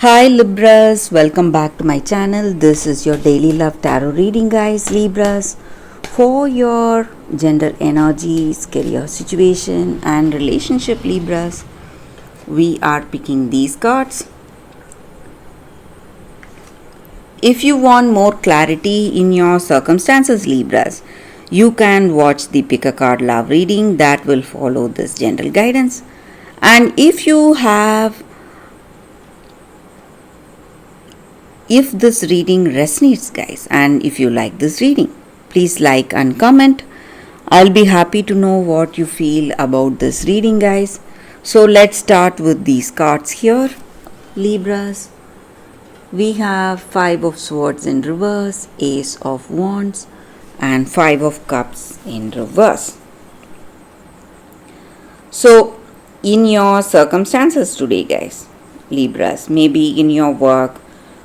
Hi Libras, welcome back to my channel. This is your daily love tarot reading, guys. Libras, for your gender energies, career situation, and relationship. Libras, we are picking these cards. If you want more clarity in your circumstances, Libras, you can watch the pick a card love reading that will follow this general guidance. And if this reading resonates, guys, and if you like this reading, please like and comment. I'll be happy to know what you feel about this reading, guys. So let's start with these cards here. Libras, we have 5 of swords in reverse, ace of wands, and 5 of cups in reverse. So in your circumstances today, guys, Libras, maybe in your work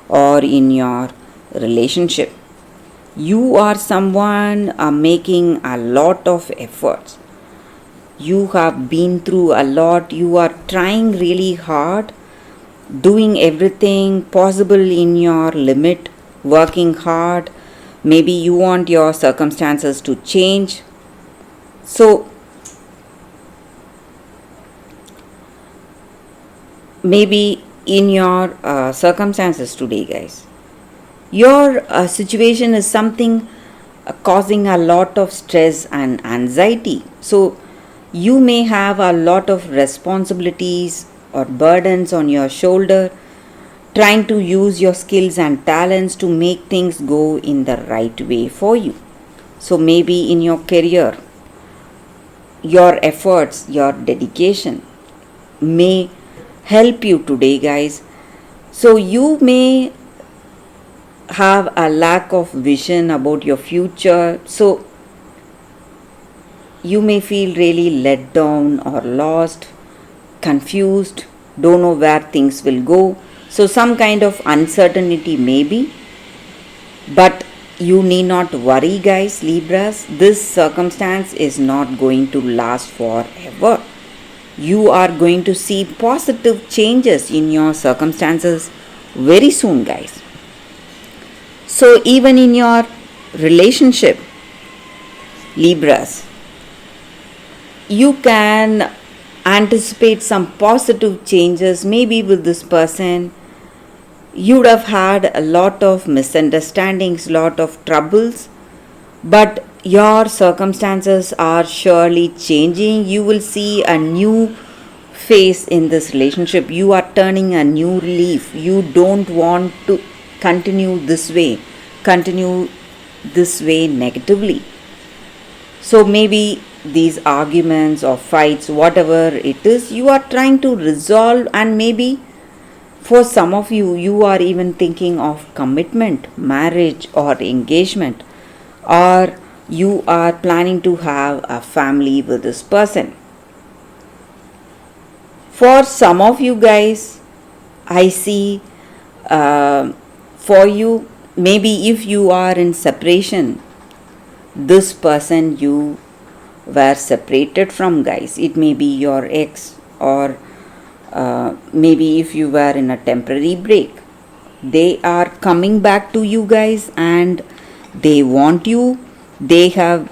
or in your relationship, you are someone making a lot of efforts. You have been through a lot. You are trying really hard, doing everything possible in your limit, working hard. Maybe you want your circumstances to change. So maybe in your circumstances today, guys, your situation is something causing a lot of stress and anxiety. So you may have a lot of responsibilities or burdens on your shoulder, trying to use your skills and talents to make things go in the right way for you. So maybe in your career, your efforts, your dedication may help you today, guys. So you may have a lack of vision about your future. So you may feel really let down or lost, confused, don't know where things will go. So some kind of uncertainty maybe, but you need not worry, guys, Libras. This circumstance is not going to last forever. You are going to see positive changes in your circumstances very soon, guys. So even in your relationship, Libras, you can anticipate some positive changes. Maybe with this person, you would have had a lot of misunderstandings, lot of troubles, but your circumstances are surely changing. You will see a new phase in this relationship. You are turning a new leaf. You don't want to continue this way negatively. So maybe these arguments or fights, whatever it is, you are trying to resolve, and maybe for some of you, you are even thinking of commitment, marriage or engagement, or you are planning to have a family with this person. For some of you guys, I see for you, maybe if you are in separation, this person you were separated from, guys, it may be your ex, or maybe if you were in a temporary break, they are coming back to you, guys, and they want you. They have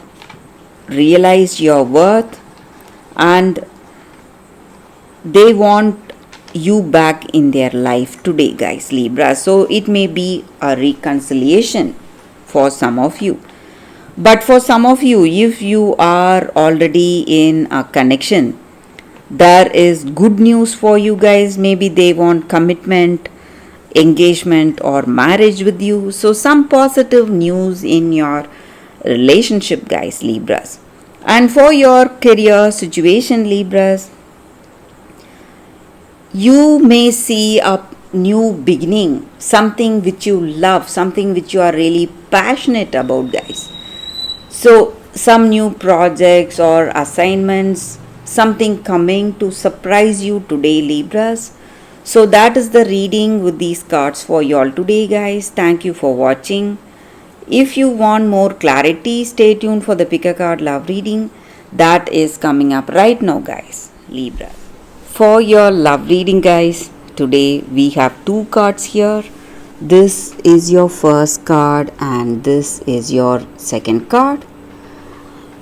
realized your worth and they want you back in their life today, guys, Libra. So it may be a reconciliation for some of you. But for some of you, if you are already in a connection, there is good news for you, guys. Maybe they want commitment, engagement or marriage with you. So some positive news in your relationship, guys, Libras. And for your career situation, Libras, you may see a new beginning, something which you love, something which you are really passionate about, guys. So some new projects or assignments, something coming to surprise you today, Libras. So that is the reading with these cards for you all today, guys. Thank you for watching. If you want more clarity, stay tuned for the pick a card love reading that is coming up right now, guys, Libra. For your love reading, guys, today we have two cards here. This is your first card and this is your second card.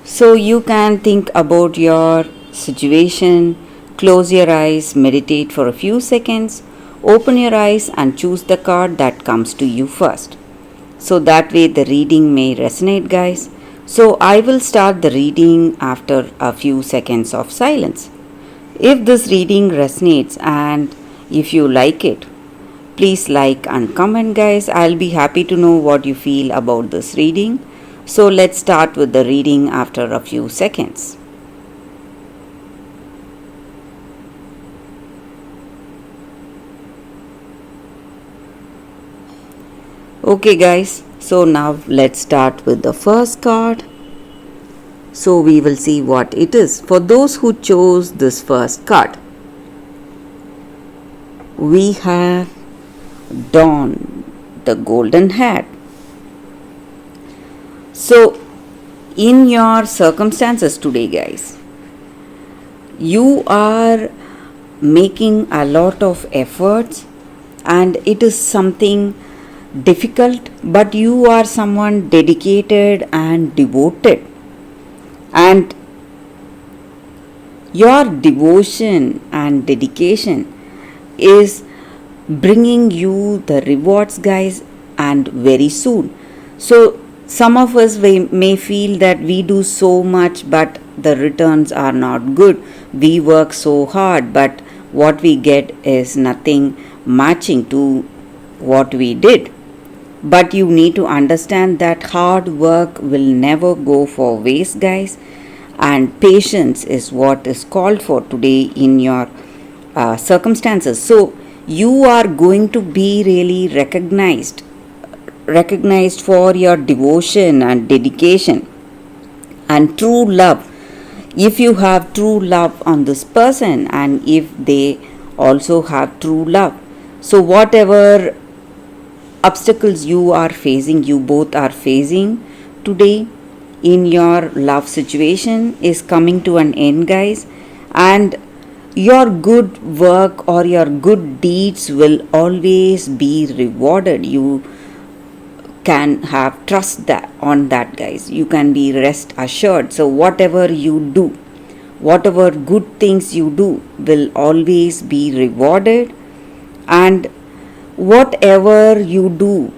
So you can think about your situation, close your eyes, meditate for a few seconds, open your eyes and choose the card that comes to you first. So that way the reading may resonate, guys. So I will start the reading after a few seconds of silence. If this reading resonates and if you like it, please like and comment, guys. I'll be happy to know what you feel about this reading. So let's start with the reading after a few seconds. Okay, guys, so now let's start with the first card. So we will see what it is. For those who chose this first card, we have Dawn, the golden hat. So in your circumstances today, guys, you are making a lot of efforts and it is something difficult, but you are someone dedicated and devoted, and your devotion and dedication is bringing you the rewards, guys, and very soon. So some of us may feel that we do so much but the returns are not good. We work so hard but what we get is nothing matching to what we did. But you need to understand that hard work will never go for waste, guys, and patience is what is called for today in your circumstances. So you are going to be really recognized for your devotion and dedication and true love. If you have true love on this person and if they also have true love, so whatever obstacles you both are facing today in your love situation is coming to an end, guys, and your good work or your good deeds will always be rewarded. You can have trust on that, guys. You can be rest assured. So whatever you do, whatever good things you do will always be rewarded, and whatever you do,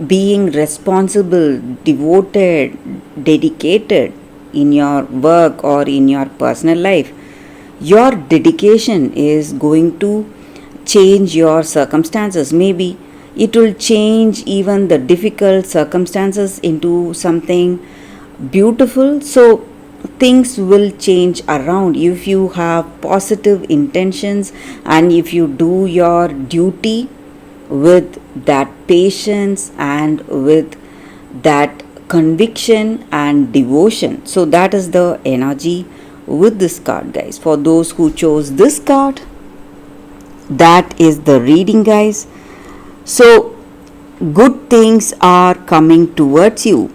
being responsible, devoted, dedicated in your work or in your personal life, your dedication is going to change your circumstances. Maybe it will change even the difficult circumstances into something beautiful. So things will change around if you have positive intentions and if you do your duty with that patience and with that conviction and devotion. So that is the energy with this card, guys. For those who chose this card, that is the reading, guys. So good things are coming towards you,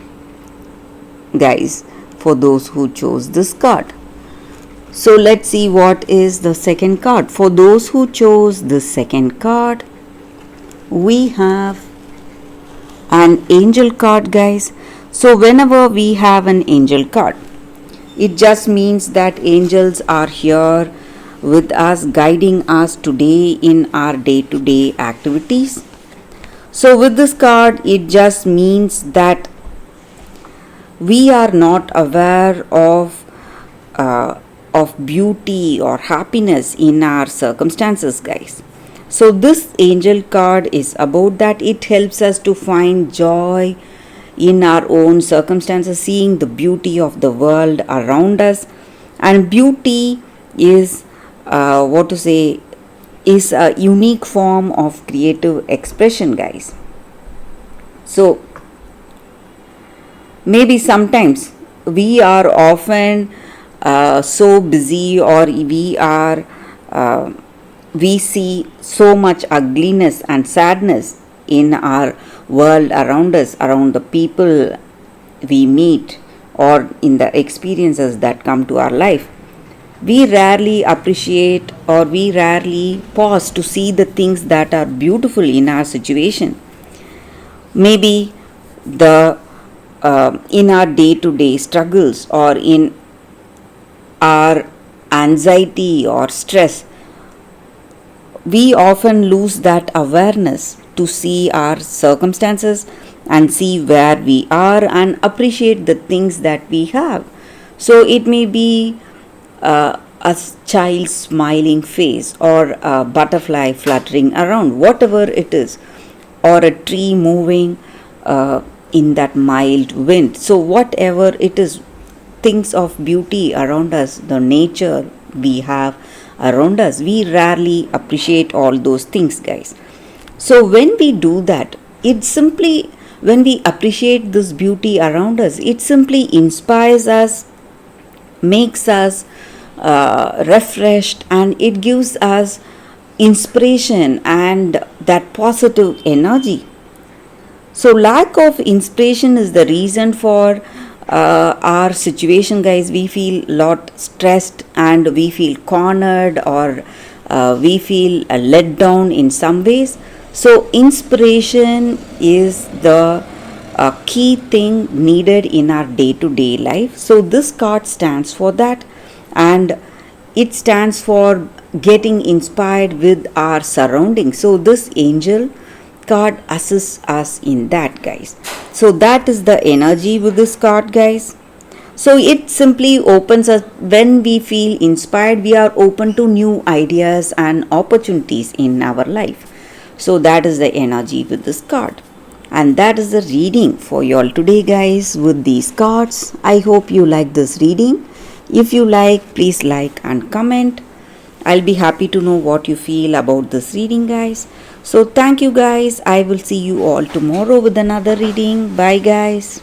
guys, for those who chose this card. So let's see what is the second card. For those who chose the second card, we have an angel card, guys. So whenever we have an angel card, it just means that angels are here with us, guiding us today in our day-to-day activities. So with this card, it just means that we are not aware of beauty or happiness in our circumstances, guys. So this angel card is about that. It helps us to find joy in our own circumstances, seeing the beauty of the world around us. And beauty is is a unique form of creative expression, guys. So maybe sometimes we are often so busy, or we see so much ugliness and sadness in our world around us, around the people we meet, or in the experiences that come to our life. We rarely appreciate or we rarely pause to see the things that are beautiful in our situation. Maybe the in our day-to-day struggles or in our anxiety or stress, we often lose that awareness to see our circumstances and see where we are and appreciate the things that we have. So it may be a child's smiling face or a butterfly fluttering around, whatever it is, or a tree moving in that mild wind. So, whatever it is, things of beauty around us, the nature we have around us, we rarely appreciate all those things, guys. So, when we do that, it simply, when we appreciate this beauty around us, it simply inspires us, makes us refreshed, and it gives us inspiration and that positive energy. So, lack of inspiration is the reason for our situation, guys. We feel lot stressed and we feel cornered or we feel let down in some ways. So, inspiration is the key thing needed in our day to day life. So, this card stands for that, and it stands for getting inspired with our surroundings. So, this angel card assists us in that, guys. So, that is the energy with this card, guys. So, it simply opens us when we feel inspired, we are open to new ideas and opportunities in our life. So, that is the energy with this card. And that is the reading for you all today, guys, with these cards. I hope you like this reading. If you like, please like and comment. I'll be happy to know what you feel about this reading, guys. So, thank you, guys. I will see you all tomorrow with another reading. Bye, guys.